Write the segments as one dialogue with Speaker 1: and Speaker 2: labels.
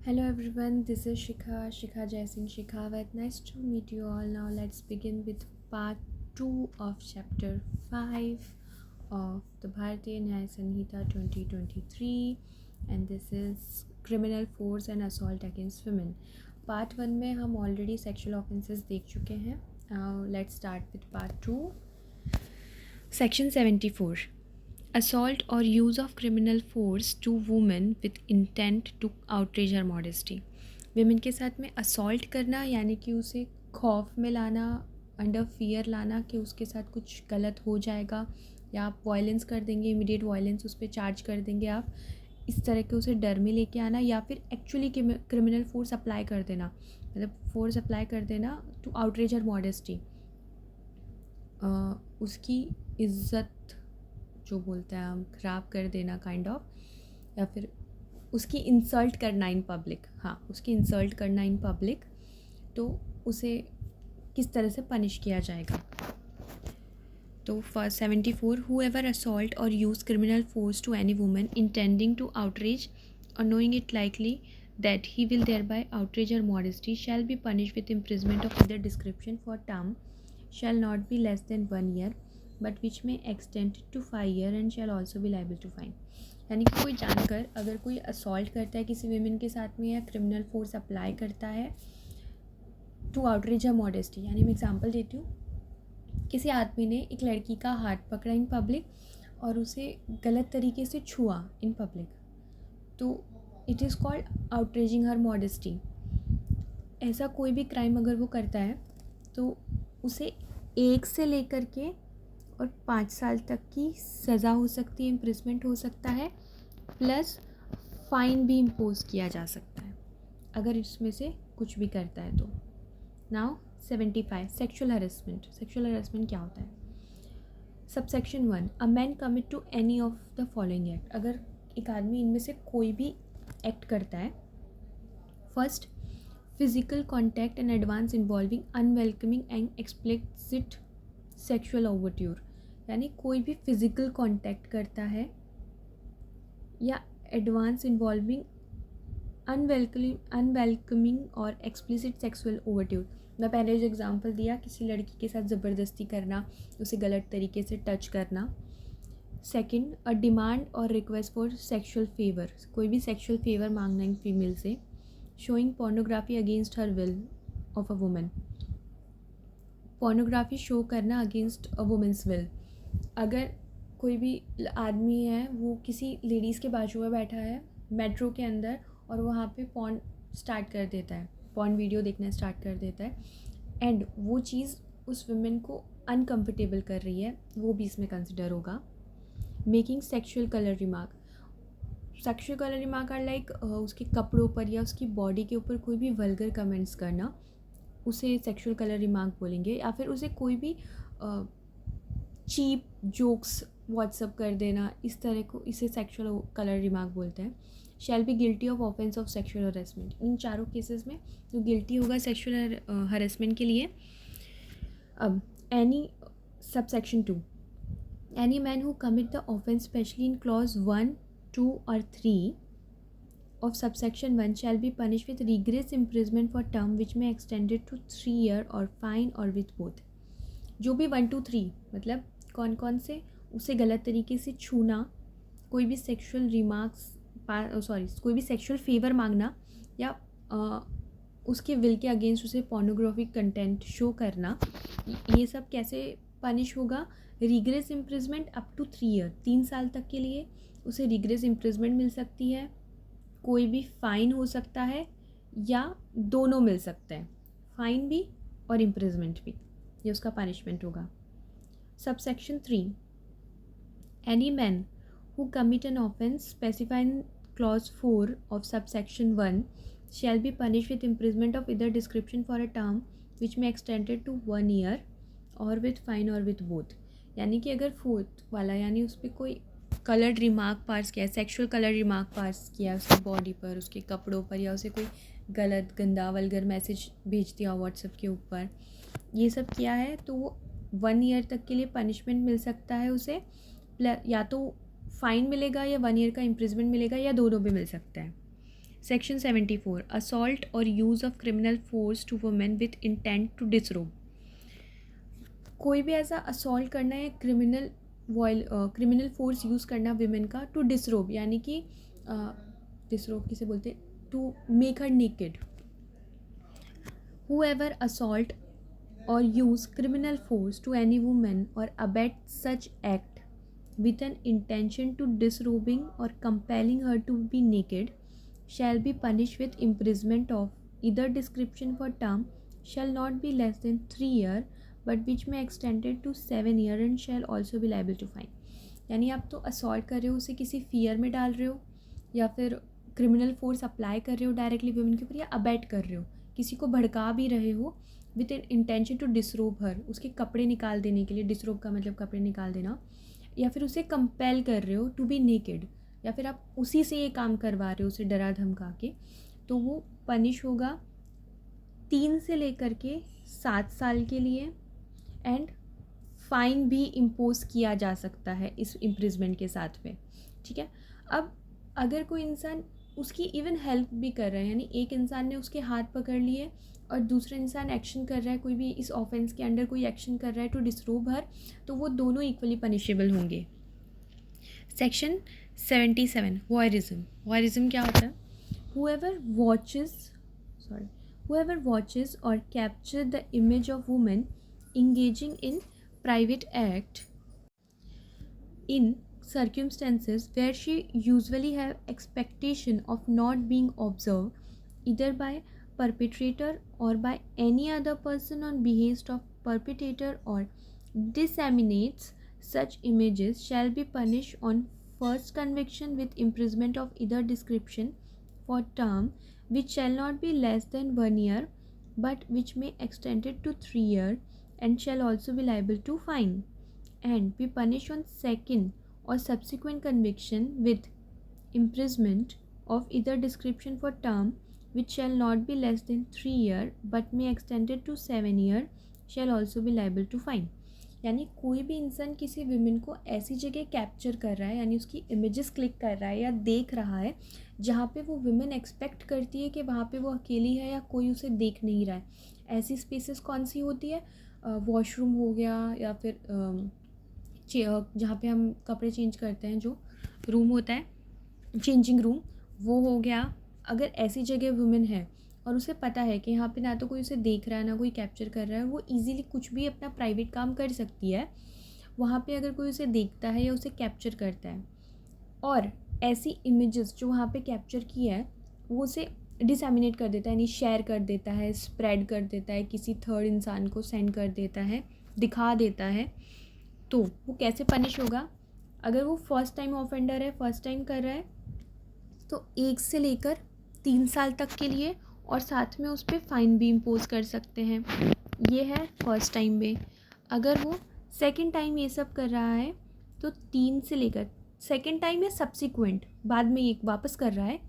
Speaker 1: Hello everyone, this is Shikha Jaising Shekhawat. Nice to meet you all. Now let's begin with part 2 of chapter 5 of the Bharatiya Nyaya Sanhita 2023, and this is criminal force and assault against women. Part 1 में हम already sexual offences देख चुके हैं. Now let's start with part 2. Section 74. Assault or use of criminal force to women with intent to outrage her modesty. Women के साथ में assault करना यानी कि उसे खौफ में लाना, अंडर फियर लाना कि उसके साथ कुछ गलत हो जाएगा या आप वायलेंस कर देंगे, इमीडिएट वायलेंस उस पर चार्ज कर देंगे आप, इस तरह के उसे डर में लेके आना या फिर एक्चुअली क्रिमिनल फोर्स अप्लाई कर देना, मतलब फोर्स अप्लाई कर देना टू आउटरेज हर मॉडेस्टी, उसकी इज़्ज़त जो बोलते हैं हम ख़राब कर देना काइंड ऑफ, या फिर उसकी इंसल्ट करना इन पब्लिक. हाँ, उसकी इंसल्ट करना इन पब्लिक, तो उसे किस तरह से पनिश किया जाएगा. तो first 74, whoever assault or use criminal force to any woman intending to outrage or knowing it likely that he will thereby outrage her modesty shall be punished with imprisonment of either description for term shall not be less than 1 year but which may extend to 5 years and shall also be liable to fine. यानी कि कोई जानकर अगर कोई assault करता है किसी women के साथ में या क्रिमिनल फोर्स अप्लाई करता है टू आउटरीच अ मॉडेस्टी, यानी मैं एग्जांपल देती हूँ, किसी आदमी ने एक लड़की का हाथ पकड़ा इन पब्लिक और उसे गलत तरीके से छुआ इन पब्लिक, तो it is called outraging her modesty. ऐसा कोई भी क्राइम अगर वो करता है तो उसे 1 से लेकर के और 5 साल तक की सज़ा हो सकती है, इम्प्रिजमेंट हो सकता है, प्लस फ़ाइन भी इम्पोज किया जा सकता है अगर इसमें से कुछ भी करता है तो. Now 75, sexual harassment. Sexual harassment क्या होता है? Subsection 1, a man commit to any of the following act. अगर एक आदमी इनमें से कोई भी एक्ट करता है. First, physical contact and advance involving unwelcoming and explicit sexual overture, यानी कोई भी फिजिकल कॉन्टैक्ट करता है या एडवांस इन्वॉल्विंग अनवेलकमिंग और एक्सप्लिसिट सेक्सुअल ओवरट्यूर. मैं पहले जो एग्जांपल दिया, किसी लड़की के साथ ज़बरदस्ती करना, उसे गलत तरीके से टच करना. सेकंड, अ डिमांड और रिक्वेस्ट फॉर सेक्सुअल फेवर, कोई भी सेक्सुअल फेवर मांगना इन फीमेल से. Showing pornography against her will of a woman, pornography show करना अगेंस्ट अ वुमेंस विल. अगर कोई भी आदमी है वो किसी लेडीज़ के बाजू में बैठा है मेट्रो के अंदर और वहाँ पे पॉर्न स्टार्ट कर देता है, पॉर्न वीडियो देखना स्टार्ट कर देता है, एंड वो चीज़ उस वुमेन को अनकम्फर्टेबल कर रही है, वो भी इसमें कंसिडर होगा. Making sexual colour remark. Sexual colour remark are like उसके कपड़ों पर या उसकी बॉडी के ऊपर कोई भी वल्गर कमेंट्स करना, उसे सेक्शुअल कलर रिमार्क बोलेंगे. या फिर उसे कोई भी चीप जोक्स व्हाट्सअप कर देना, इस तरह को इसे सेक्शुअल कलर रिमार्क बोलते हैं. Shall be guilty of offence of sexual harassment. इन चारों केसेस में तो गिल्टी होगा सेक्शुअल हरेसमेंट के लिए. अब any subsection 2, any man who commit the offence specially in clause 1, 2 और 3 of subsection 1 shall be punished with rigorous imprisonment for term which may extended to 3 year or fine or with both. जो भी 1, 2, 3 मतलब कौन कौन से, उसे गलत तरीके से छूना, कोई भी सेक्शुअल रिमार्क्स कोई भी सेक्शुअल फेवर मांगना या उसके विल के अगेंस्ट उसे पोर्नोग्राफिक कंटेंट शो करना, ये सब कैसे पनिश होगा? Rigorous imprisonment up to 3 year, 3 साल तक के लिए उसे रिग्रेस इम्प्रिजमेंट मिल सकती है, कोई भी फ़ाइन हो सकता है या दोनों मिल सकते हैं, फ़ाइन भी और इम्प्रिजमेंट भी, ये उसका पनिशमेंट होगा. Subsection 3, any man who commit an offence specified in clause 4 of subsection 1 shall be punish with imprisonment of either description for a term which may extended to 1 year or with fine or with both. यानी कि अगर fourth वाला यानी उस पर कोई coloured remark पास किया, sexual colour remark पास किया उसकी बॉडी पर, उसके कपड़ों पर, या उसे कोई गलत गंदा वल्गर मैसेज भेज दिया व्हाट्सएप के ऊपर, ये सब किया है तो वो 1 ईयर तक के लिए पनिशमेंट मिल सकता है उसे, या तो फ़ाइन मिलेगा या 1 ईयर का इम्प्रिजमेंट मिलेगा या दोनों भी मिल सकता है. Section 74 assault or use of criminal force to women with intent to disrobe. कोई भी ऐसा असॉल्ट करना है, क्रिमिनल फोर्स यूज़ करना विमेन का टू डिसरोब, यानी कि डिसरोब किसे बोलते, to make her naked. Whoever assault or use criminal force to any woman or abet such act with an intention to disrobing or compelling her to be naked shall be punished with imprisonment of either description for term shall not be less than 3 years but which may extended to 7 years and shall also be liable to fine। यानी आप तो assault कर रहे हो, उसे किसी fear में डाल रहे हो, या फिर क्रिमिनल फोर्स अप्लाई कर रहे हो डायरेक्टली वुमेन के ऊपर, या अबैट कर रहे हो, किसी को भड़का भी रहे हो विथ एन इंटेंशन टू डिसरोब हर, उसके कपड़े निकाल देने के लिए, डिसरोब का मतलब कपड़े निकाल देना, या फिर उसे कंपेल कर रहे हो टू बी नेकेड, या फिर आप उसी से ये काम करवा रहे हो उसे डरा धमका के, तो वो पनिश होगा 3 से लेकर के 7 साल के लिए, एंड फाइन भी इम्पोज किया जा सकता है इस इम्प्रिजमेंट के साथ में। ठीक है, अब अगर कोई इंसान उसकी इवन हेल्प भी कर रहा है, यानी एक इंसान ने उसके हाथ पकड़ लिए और दूसरा इंसान एक्शन कर रहा है, कोई भी इस ऑफेंस के अंडर कोई एक्शन कर रहा है टू डिसरोब हर, तो वो दोनों इक्वली पनिशेबल होंगे। Section 77 voyeurism. वॉयरिज्म क्या होता है? whoever watches or capture the image of woman engaging in private act in circumstances where she usually have expectation of not being observed either by perpetrator or by any other person on behest of perpetrator or disseminates such images shall be punished on first conviction with imprisonment of either description for term which shall not be less than 1 year but which may extend it to 3 years and shall also be liable to fine and be punished on second or subsequent conviction with imprisonment of either description for term which shall not be less than 3 years but may extend it to 7 years shall also be liable to fine। यानी कोई भी इंसान किसी women को ऐसी जगह capture कर रहा है, यानी उसकी इमेजेस क्लिक कर रहा है या देख रहा है जहाँ पे वो विमेन एक्सपेक्ट करती है कि वहाँ पे वो अकेली है या कोई उसे देख नहीं रहा है। ऐसी स्पेसेस कौन सी होती है? वॉशरूम हो गया, या फिर जहाँ पे हम कपड़े चेंज करते हैं, जो रूम होता है चेंजिंग रूम, वो हो गया। अगर ऐसी जगह वुमेन है और उसे पता है कि यहाँ पे ना तो कोई उसे देख रहा है ना कोई कैप्चर कर रहा है, वो इजीली कुछ भी अपना प्राइवेट काम कर सकती है, वहाँ पे अगर कोई उसे देखता है या उसे कैप्चर करता है और ऐसी इमेजेस जो वहाँ पे कैप्चर की है वो उसे डिसएमिनेट कर देता है, यानी शेयर कर देता है, स्प्रेड कर देता है, किसी थर्ड इंसान को सेंड कर देता है, दिखा देता है, तो वो कैसे पनिश होगा? अगर वो फर्स्ट टाइम ऑफेंडर है, फर्स्ट टाइम कर रहा है, तो 1 से लेकर 3 साल तक के लिए, और साथ में उस पर फ़ाइन भी इम्पोज कर सकते हैं। ये है फर्स्ट टाइम में। अगर वो सेकंड टाइम ये सब कर रहा है तो 3 से लेकर, सेकंड टाइम या सब्सिक्वेंट बाद में ये वापस कर रहा है,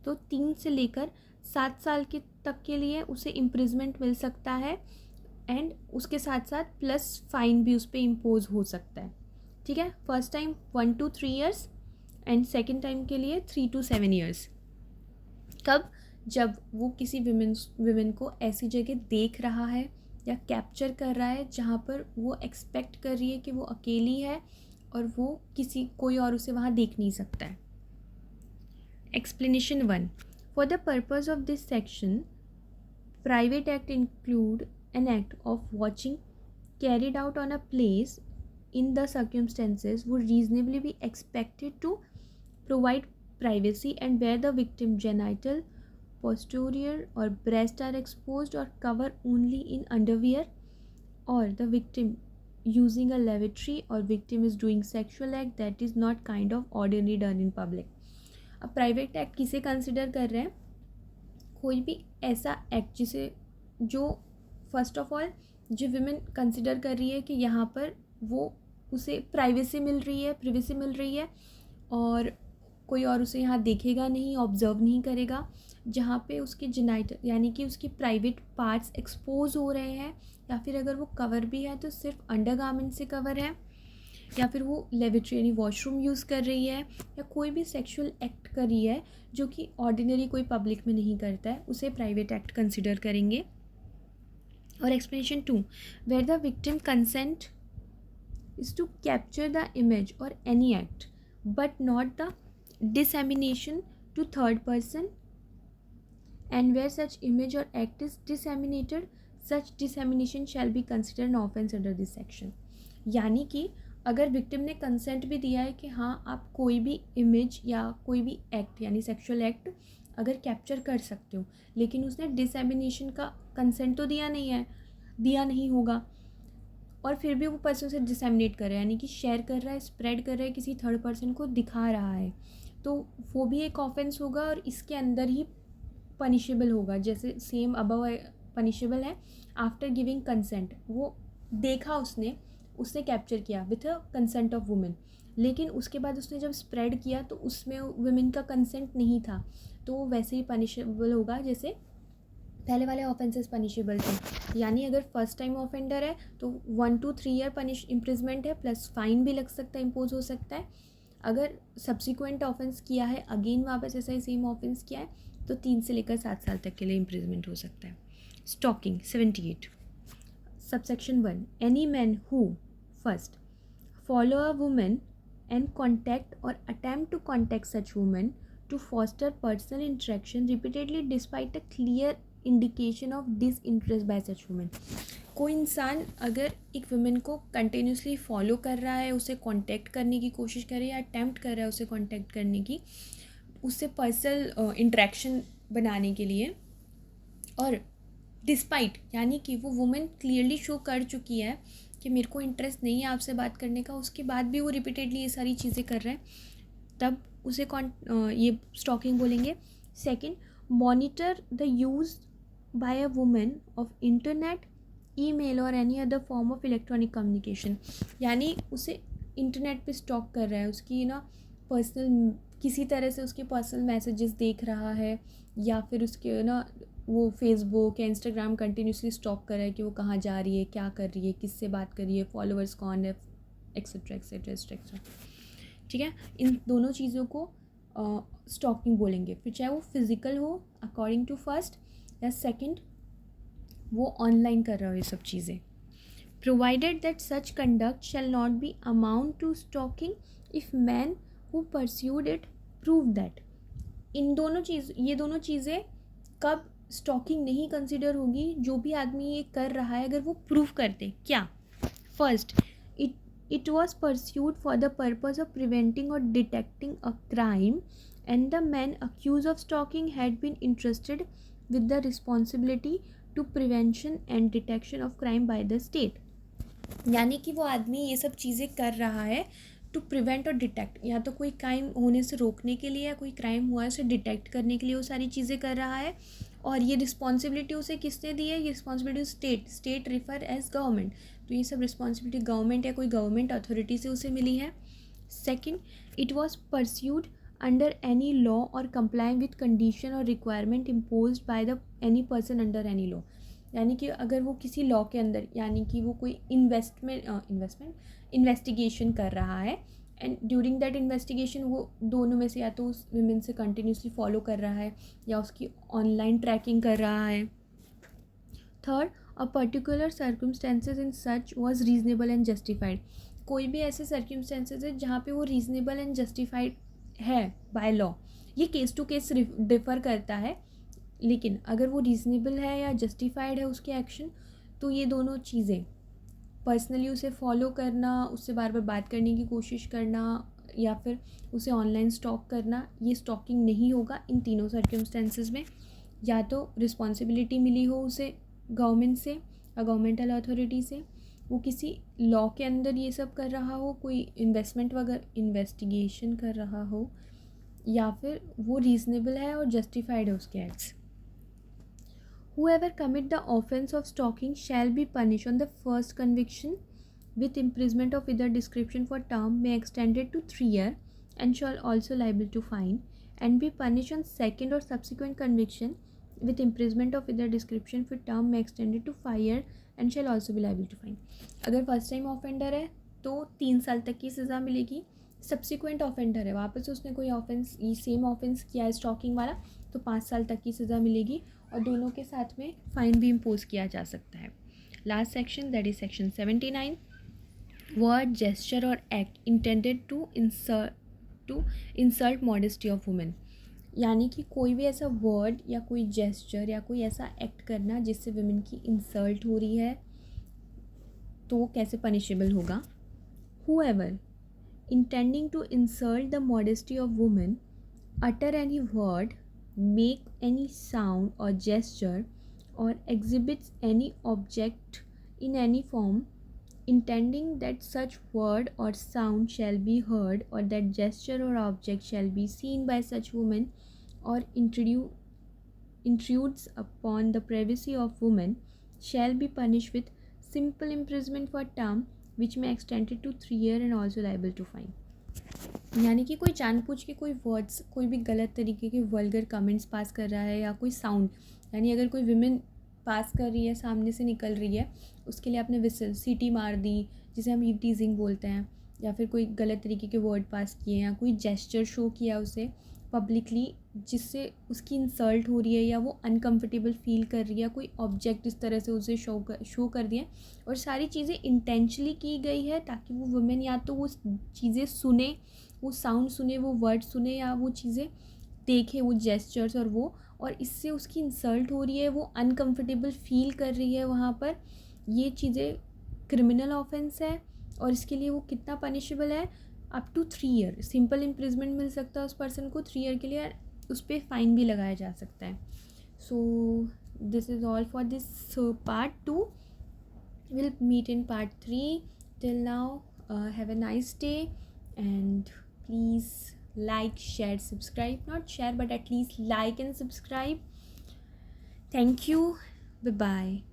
Speaker 1: तो 3 से लेकर 7 साल के तक के लिए उसे इम्प्रिजमेंट मिल सकता है, एंड उसके साथ साथ प्लस फ़ाइन भी उस पर इम्पोज हो सकता है। ठीक है, first time 1 to 3 years and second time के लिए 3 to 7 years। कब? जब वो किसी विमेन को ऐसी जगह देख रहा है या कैप्चर कर रहा है जहाँ पर वो एक्सपेक्ट कर रही है कि वो अकेली है और वो कोई और उसे वहाँ देख नहीं सकता है। Explanation 1 for the purpose of this section private act include an act of watching carried out on a place in the circumstances would reasonably be expected to provide privacy and where the victim genital, posterior or breast are exposed or cover only in underwear, or the victim using a lavatory or victim is doing sexual act that is not kind of ordinarily done in public। अब private act किसे consider कर रहे हैं? कोई भी ऐसा act जिसे जो फर्स्ट ऑफ ऑल जो विमेन कंसिडर कर रही है कि यहाँ पर वो उसे प्राइवेसी मिल रही है और कोई और उसे यहाँ देखेगा नहीं, ऑब्जर्व नहीं करेगा, जहाँ पे उसके जेनाइटल यानी कि उसकी प्राइवेट पार्ट्स एक्सपोज हो रहे हैं, या फिर अगर वो कवर भी है तो सिर्फ अंडरगारमेंट से कवर है, या फिर वो लेविट्री यानी वॉशरूम यूज़ कर रही है, या कोई भी सेक्सुअल एक्ट कर रही है जो कि ऑर्डिनरी कोई पब्लिक में नहीं करता है, उसे प्राइवेट एक्ट कंसिडर करेंगे। और explanation 2, where the victim consent is to capture the image or any act but not the dissemination to third person, and where such image or act is disseminated, such dissemination shall be considered an offense under this section। यानी कि अगर victim ने consent भी दिया है कि हाँ आप कोई भी इमेज या कोई भी एक्ट यानी सेक्सुअल एक्ट अगर कैप्चर कर सकते हो, लेकिन उसने डिसएमिनेशन का कंसेंट तो दिया नहीं होगा, और फिर भी वो पर्सन से डिसएमिनेट कर रहा है, यानी कि शेयर कर रहा है, स्प्रेड कर रहा है, किसी थर्ड पर्सन को दिखा रहा है, तो वो भी एक ऑफेंस होगा और इसके अंदर ही पनिशेबल होगा। जैसे सेम अबव पनिशेबल है आफ्टर गिविंग कंसेंट, वो देखा उसने कैप्चर किया with a consent of women, लेकिन उसके बाद उसने जब स्प्रेड किया तो उसमें वुमेन का कंसेंट नहीं था, तो वो वैसे ही पनिशेबल होगा जैसे पहले वाले ऑफेंसेस पनिशेबल थे। यानी अगर फर्स्ट टाइम ऑफेंडर है तो 1 to 3 ईयर इम्प्रिजमेंट है, प्लस फाइन भी लग सकता है, इम्पोज हो सकता है। अगर सब्सिक्वेंट ऑफेंस किया है, अगेन वापस ऐसा ही सेम ऑफेंस किया है, तो 3 से लेकर 7 साल तक के लिए इम्प्रिजमेंट हो सकता है। Stalking 78 subsection 1, any man who first follow a woman and contact or attempt to contact such woman to foster personal interaction repeatedly despite a clear indication of disinterest by such woman। कोई इंसान अगर एक women को continuously follow कर रहा है, उसे contact करने की कोशिश कर रहा है या अटैम्प्ट कर रहा है उसे कांटेक्ट करने की, उससे पर्सनल इंटरेक्शन बनाने के लिए, और डिस्पाइट यानी कि वो वुमेन क्लियरली शो कर चुकी है कि मेरे को इंटरेस्ट नहीं है आपसे बात करने का, उसके बाद भी वो रिपीटेडली ये सारी चीज़ें कर रहे हैं, तब उसे ये स्टॉकिंग बोलेंगे। Second, monitor the use by a women of internet, email or any other form of electronic communication, यानी उसे इंटरनेट पे स्टॉक कर रहा है, उसकी पर्सनल किसी तरह से उसके पर्सनल मैसेजेस देख रहा है, या फिर उसके वो फेसबुक या इंस्टाग्राम कंटिन्यूसली स्टॉक कर रहा है कि वो कहाँ जा रही है, क्या कर रही है, किससे बात कर रही है, फॉलोअर्स कौन है, एक्सेट्रा एक्सेट्रा एक्सेट्रा। ठीक है, इन दोनों चीज़ों को स्टॉकिंग बोलेंगे। फिर चाहे वो फिज़िकल हो अकॉर्डिंग टू फर्स्ट, या सेकंड वो ऑनलाइन कर रहा हो ये सब चीज़ें। Provided that such conduct shall not be amount to stalking if man who pursued it prove that. ये दोनों चीज़ें कब स्टॉकिंग नहीं कंसिडर होगी, जो भी आदमी ये कर रहा है अगर वो प्रूव करते। क्या? First, it was pursued for the purpose of preventing or detecting a crime, and the man accused of stalking had been entrusted with the responsibility to prevention and detection of crime by the state। यानी कि वो आदमी ये सब चीज़ें कर रहा है टू प्रिवेंट और डिटेक्ट, या तो कोई क्राइम होने से रोकने के लिए, या कोई क्राइम हुआ है उसे डिटेक्ट करने के लिए वो सारी चीज़ें कर रहा है। और ये रिस्पॉन्सिबिलिटी उसे किसने दी है? ये responsibility state refer as government, तो ये सब रिस्पॉन्सिबिलिटी गवर्नमेंट या कोई गवर्नमेंट अथॉरिटी से उसे मिली है। Second, it was pursued under any law और कंप्लाई विथ कंडीशन और requirement impose by the any person under any law, यानी कि अगर वो किसी लॉ के अंदर, यानी कि वो कोई इन्वेस्टिगेशन कर रहा है, एंड ड्यूरिंग दैट इन्वेस्टिगेशन वो दोनों में से या तो उस विमेन से कंटिन्यूसली फॉलो कर रहा है या उसकी ऑनलाइन ट्रैकिंग कर रहा है। Third, a particular circumstances in such was reasonable and justified, कोई भी ऐसे सर्कमस्टेंसेज है जहाँ पे वो रीजनेबल एंड जस्टिफाइड है बाय लॉ। ये केस टू केस डिफ़र करता है, लेकिन अगर वो रीज़नेबल है या जस्टिफाइड है उसके एक्शन, तो ये दोनों चीज़ें पर्सनली उसे फॉलो करना, उससे बार बार बात करने की कोशिश करना, या फिर उसे ऑनलाइन स्टॉक करना, ये स्टॉकिंग नहीं होगा इन तीनों सर्कमस्टेंसेस में। या तो रिस्पॉन्सिबिलिटी मिली हो उसे गवर्नमेंट से या गवर्नमेंटल अथॉरिटी से, वो किसी लॉ के अंदर ये सब कर रहा हो, कोई इन्वेस्टमेंट वगैरह इन्वेस्टिगेशन कर रहा हो, या फिर वो रीज़नेबल है और जस्टिफाइड है उसके acts. Whoever commit the offence of stalking shall be punished on the first conviction with imprisonment of either description for term may extended to 3 years and shall also liable to fine, and be punished on second or subsequent conviction with imprisonment of either description for term may extended to 5 years and shall also be liable to fine। अगर first time offender है तो 3 साल तक की सज़ा मिलेगी। Subsequent offender है, वापस से उसने कोई ऑफेंस ये सेम ऑफेंस किया है स्टॉकिंग वाला, तो 5 साल तक की सज़ा मिलेगी और दोनों के साथ में फ़ाइन भी इम्पोज किया जा सकता है। Last section that is section 79, word, gesture or act intended to insult modesty of women. यानी कि कोई भी ऐसा वर्ड या कोई जेस्चर या कोई ऐसा एक्ट करना जिससे वुमेन की इंसल्ट हो रही है, तो कैसे पनिशेबल होगा। Whoever intending to insult the modesty of woman utter any word, make any sound or gesture, or exhibits any object in any form, intending that such word or sound shall be heard, or that gesture or object shall be seen by such woman, or intrudes upon the privacy of woman, shall be punished with simple imprisonment for term which may extend to 3 years and also liable to fine। यानी कि कोई जानबूझ के कोई words, कोई भी गलत तरीके के वल्गर कमेंट्स पास कर रहा है या कोई साउंड, यानी अगर कोई विमेन पास कर रही है, सामने से निकल रही है, उसके लिए आपने विसल सीटी मार दी, जिसे हम ईव टीजिंग बोलते हैं, या फिर कोई गलत तरीके के वर्ड पास किए या कोई जेस्चर शो किया उसे पब्लिकली जिससे उसकी इंसल्ट हो रही है या वो अनकंफर्टेबल फील कर रही है, कोई ऑब्जेक्ट इस तरह से उसे शो कर दिया, और सारी चीज़ें इंटेंशनली की गई है ताकि वो वुमेन या तो वो चीज़ें सुने, वो साउंड सुने, वो वर्ड सुने, या वो चीज़ें देखे, वो जेस्चर्स और इससे उसकी इंसल्ट हो रही है, वो अनकंफर्टेबल फील कर रही है वहाँ पर। ये चीज़ें क्रिमिनल ऑफेंस है और इसके लिए वो कितना पनिशेबल है, up to 3 year simple imprisonment मिल सकता है उस पर्सन को 3 ईयर के लिए, उस पर फ़ाइन भी लगाया जा सकता है। So this is all for this part 2। Will meet in part 3। Till now have a nice day and please like, share, subscribe, not share but at least like and subscribe. Thank you. Bye bye.